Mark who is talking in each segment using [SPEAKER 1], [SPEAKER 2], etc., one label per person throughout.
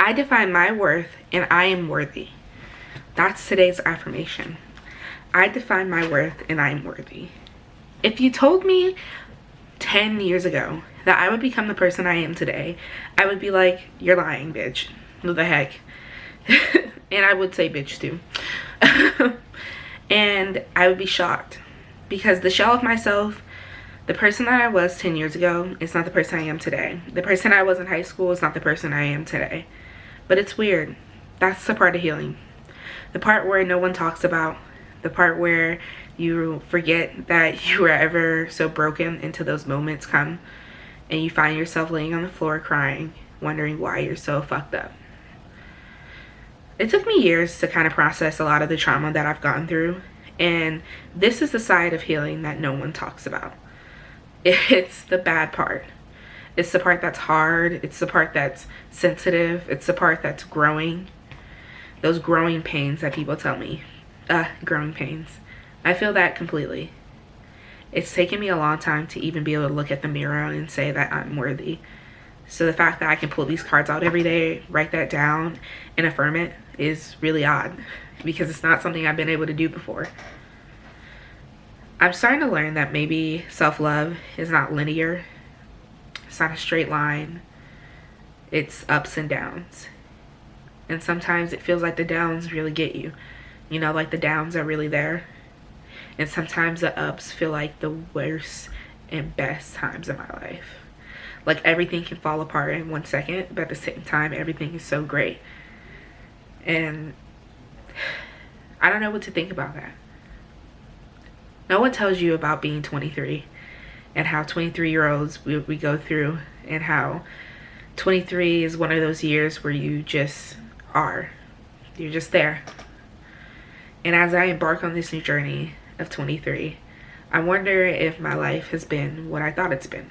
[SPEAKER 1] I define my worth and I am worthy. That's today's affirmation. I define my worth and I am worthy. If you told me 10 years ago that I would become the person I am today, I would be like, you're lying, bitch. What the heck? And I would say bitch too. And I would be shocked because the shell of myself, the person that I was 10 years ago is not the person I am today. The person I was in high school is not the person I am today. But it's weird. That's the part of healing. The part where no one talks about. The part where you forget that you were ever so broken until those moments come and you find yourself laying on the floor crying, wondering why you're so fucked up. It took me years to kind of process a lot of the trauma that I've gone through, and this is the side of healing that no one talks about. It's the bad part. It's the part that's hard. It's the part that's sensitive. It's the part that's growing. Those growing pains that people tell me. Growing pains. I feel that completely. It's taken me a long time to even be able to look at the mirror and say that I'm worthy. So the fact that I can pull these cards out every day, write that down, and affirm it is really odd because it's not something I've been able to do before. I'm starting to learn that maybe self-love is not linear. It's not a straight line. It's ups and downs. And sometimes it feels like the downs really get you. You know, like the downs are really there. And sometimes the ups feel like the worst and best times of my life. Like everything can fall apart in 1 second, but at the same time, everything is so great. And I don't know what to think about that. No one tells you about being 23 and how 23-year-olds we go through, and how 23 is one of those years where you just are. You're just there. And as I embark on this new journey of 23, I wonder if my life has been what I thought it's been.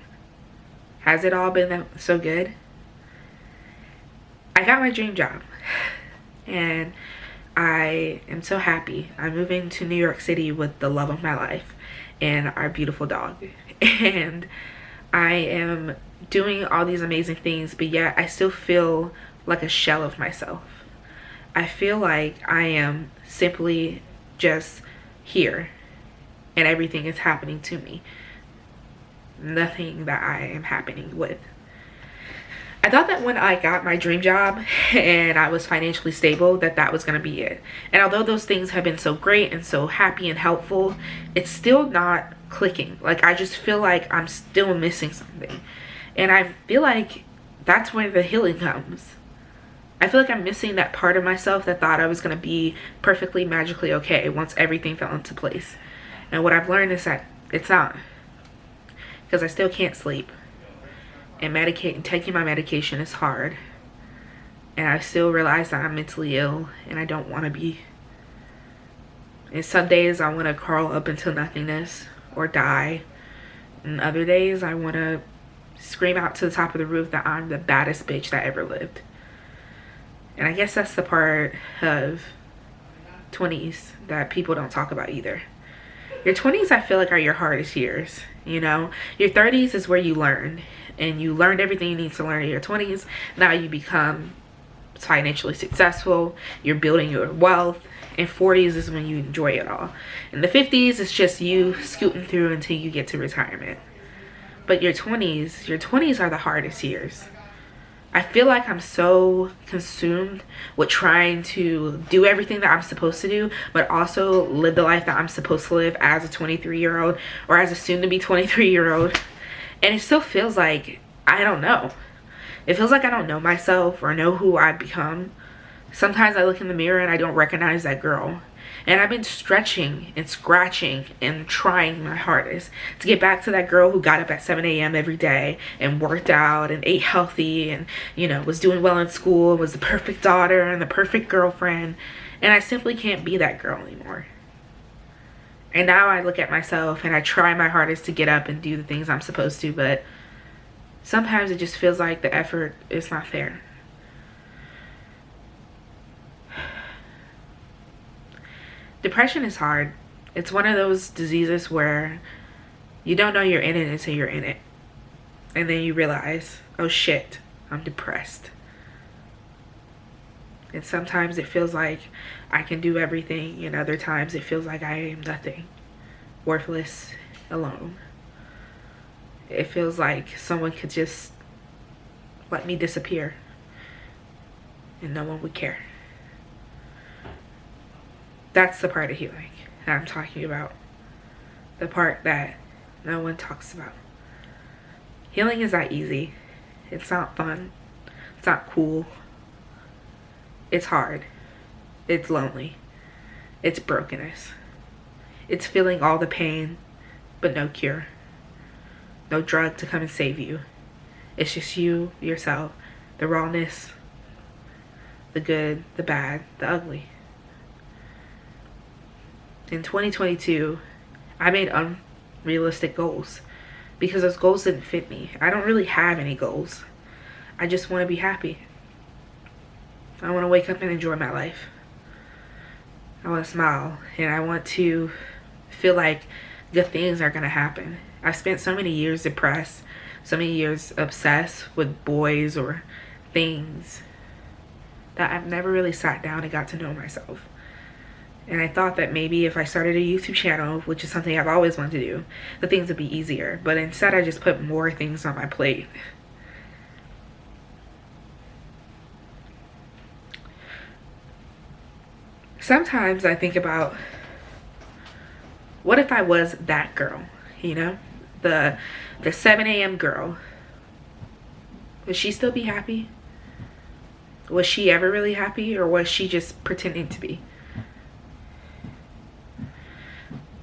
[SPEAKER 1] Has it all been so good? I got my dream job and I am so happy. I'm moving to New York City with the love of my life and our beautiful dog. And I am doing all these amazing things, but yet I still feel like a shell of myself. I feel like I am simply just here and everything is happening to me. Nothing that I am happening with. I thought that when I got my dream job and I was financially stable, that was going to be it. And although those things have been so great and so happy and helpful, it's still not clicking. Like I just feel like I'm still missing something. And I feel like that's where the healing comes. I feel like I'm missing that part of myself that thought I was going to be perfectly magically okay once everything fell into place. And what I've learned is that it's not. Because I still can't sleep. And taking my medication is hard. And I still realize that I'm mentally ill and I don't want to be. And some days I want to crawl up into nothingness or die. And other days I want to scream out to the top of the roof that I'm the baddest bitch that ever lived. And I guess that's the part of 20s that people don't talk about either. Your 20s, I feel like, are your hardest years, you know? Your 30s is where you learn, and you learned everything you need to learn in your 20s. Now you become financially successful, you're building your wealth, and 40s is when you enjoy it all. And the 50s is just you scooting through until you get to retirement. But your 20s are the hardest years. I feel like I'm so consumed with trying to do everything that I'm supposed to do, but also live the life that I'm supposed to live as a 23-year-old or as a soon-to-be 23-year-old. And it still feels like I don't know. It feels like I don't know myself or know who I've become. Sometimes I look in the mirror and I don't recognize that girl. And I've been stretching and scratching and trying my hardest to get back to that girl who got up at 7 a.m. every day and worked out and ate healthy and, you know, was doing well in school, was the perfect daughter and the perfect girlfriend. And I simply can't be that girl anymore. And now I look at myself and I try my hardest to get up and do the things I'm supposed to, but sometimes it just feels like the effort is not there. Depression is hard. It's one of those diseases where you don't know you're in it until you're in it. And then you realize, oh shit, I'm depressed. And sometimes it feels like I can do everything, and other times it feels like I am nothing, worthless, alone. It feels like someone could just let me disappear and no one would care. That's the part of healing that I'm talking about. The part that no one talks about. Healing is not easy. It's not fun. It's not cool. It's hard. It's lonely. It's brokenness. It's feeling all the pain, but no cure. No drug to come and save you. It's just you, yourself, the rawness, the good, the bad, the ugly. In 2022, I made unrealistic goals because those goals didn't fit me. I don't really have any goals. I just want to be happy. I want to wake up and enjoy my life. I want to smile, and I want to feel like good things are going to happen. I've spent so many years depressed, so many years obsessed with boys or things that I've never really sat down and got to know myself. And I thought that maybe if I started a YouTube channel, which is something I've always wanted to do, the things would be easier. But instead I just put more things on my plate. Sometimes I think about, what if I was that girl, you know? The 7 a.m. girl. Would she still be happy? Was she ever really happy, or was she just pretending to be?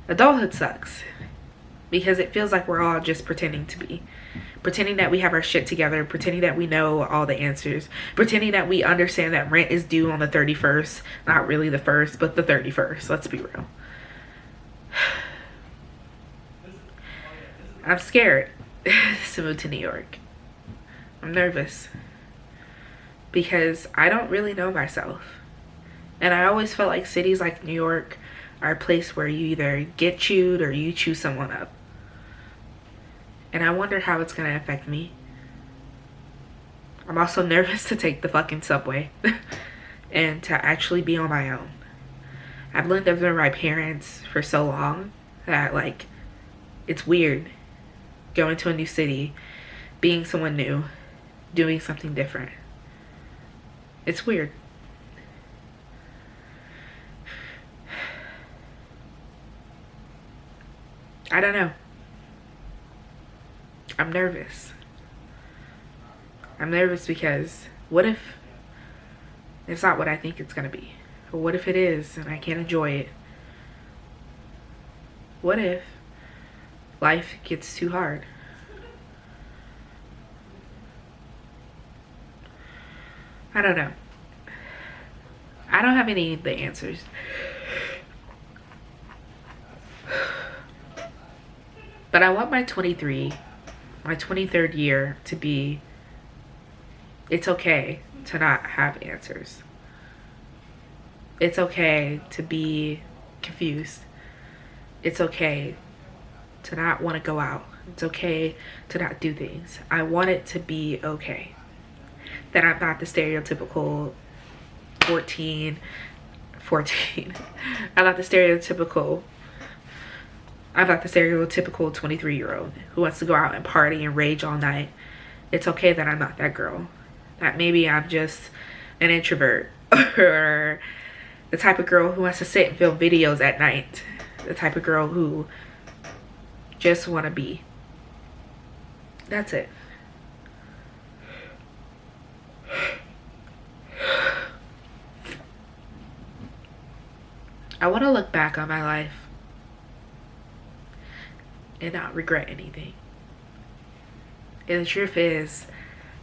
[SPEAKER 1] Adulthood sucks because it feels like we're all just pretending to be. Pretending that we have our shit together, pretending that we know all the answers, pretending that we understand that rent is due on the 31st, not really the 1st, but the 31st. Let's be real. I'm scared to move to New York. I'm nervous because I don't really know myself. And I always felt like cities like New York are a place where you either get chewed or you chew someone up. And I wonder how it's gonna affect me. I'm also nervous to take the fucking subway and to actually be on my own. I've lived under my parents for so long that, like, it's weird going to a new city, being someone new, doing something different. It's weird. I don't know. I'm nervous. I'm nervous because what if it's not what I think it's gonna be? Or what if it is and I can't enjoy it? What if life gets too hard? I don't know. I don't have any of the answers. But I want my 23rd year to be, it's okay to not have answers. It's okay to be confused. It's okay to not want to go out. It's okay to not do things. I want it to be okay. That I'm not the stereotypical 14. I'm not the stereotypical 23-year-old who wants to go out and party and rage all night. It's okay that I'm not that girl. That maybe I'm just an introvert or the type of girl who wants to sit and film videos at night. The type of girl who just want to be. That's it. I want to look back on my life and not regret anything. And the truth is,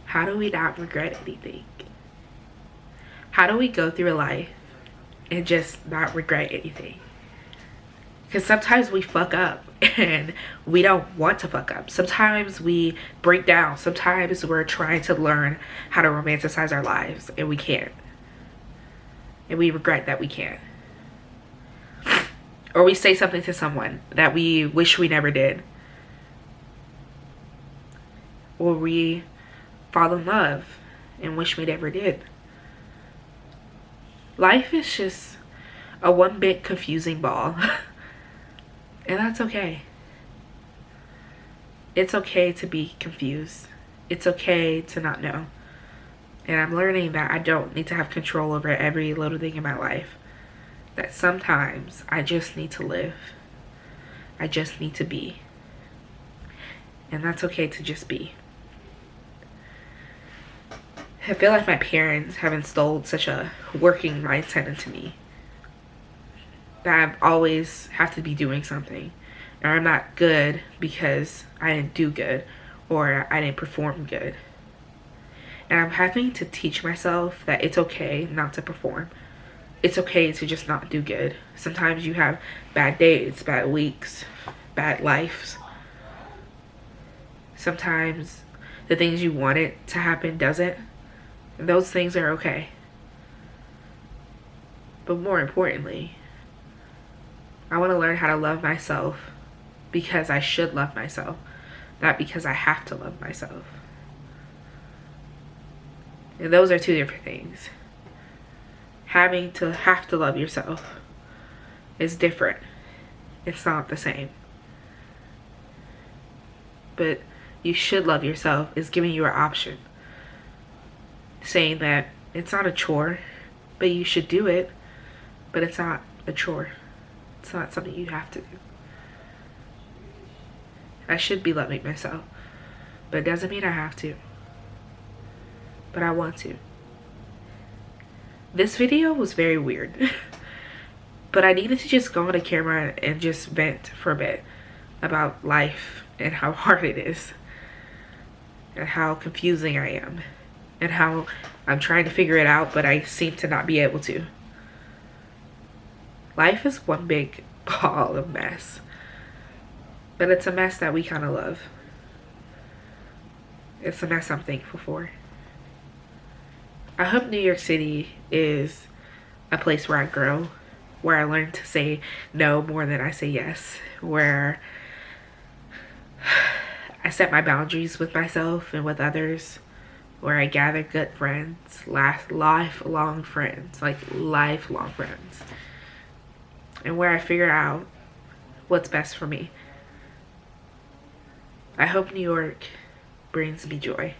[SPEAKER 1] how do we not regret anything? How do we go through life and just not regret anything? Because sometimes we fuck up and we don't want to fuck up. Sometimes we break down. Sometimes we're trying to learn how to romanticize our lives and we can't. And we regret that we can't. Or we say something to someone that we wish we never did. Or we fall in love and wish we never did. Life is just a one big confusing ball. And that's okay. It's okay to be confused. It's okay to not know. And I'm learning that I don't need to have control over every little thing in my life. That sometimes I just need to live. I just need to be. And that's okay to just be. I feel like my parents have instilled such a working mindset into me that I always have to be doing something. Or I'm not good because I didn't do good or I didn't perform good. And I'm having to teach myself that it's okay not to perform. It's okay to just not do good. Sometimes you have bad days, bad weeks, bad lives. Sometimes the things you wanted to happen doesn't. And those things are okay. But more importantly, I want to learn how to love myself because I should love myself, not because I have to love myself. And those are two different things. Having to have to love yourself is different. It's not the same. But you should love yourself is giving you an option. Saying that it's not a chore, but you should do it, but it's not a chore. It's not something you have to do. I should be loving myself, but it doesn't mean I have to. But I want to. This video was very weird. But I needed to just go on the camera and just vent for a bit about life and how hard it is. And how confusing I am. And how I'm trying to figure it out, but I seem to not be able to. Life is one big ball of mess. But it's a mess that we kind of love. It's a mess I'm thankful for. I hope New York City is a place where I grow, where I learn to say no more than I say yes, where I set my boundaries with myself and with others, where I gather good friends, lifelong friends, like lifelong friends, and where I figure out what's best for me. I hope New York brings me joy.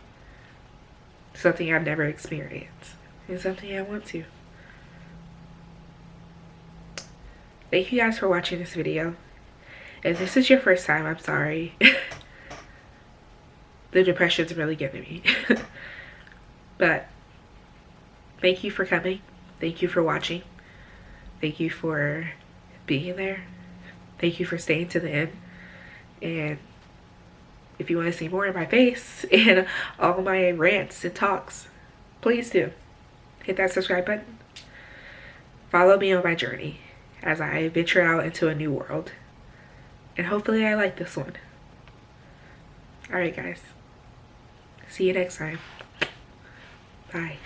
[SPEAKER 1] Something I've never experienced. And something I want to. Thank you guys for watching this video. If this is your first time, I'm sorry. The depression's really getting me. But thank you for coming. Thank you for watching. Thank you for being there. Thank you for staying to the end. And if you want to see more of my face and all my rants and talks, please do. Hit that subscribe button. Follow me on my journey as I venture out into a new world. And hopefully I like this one. Alright guys. See you next time. Bye.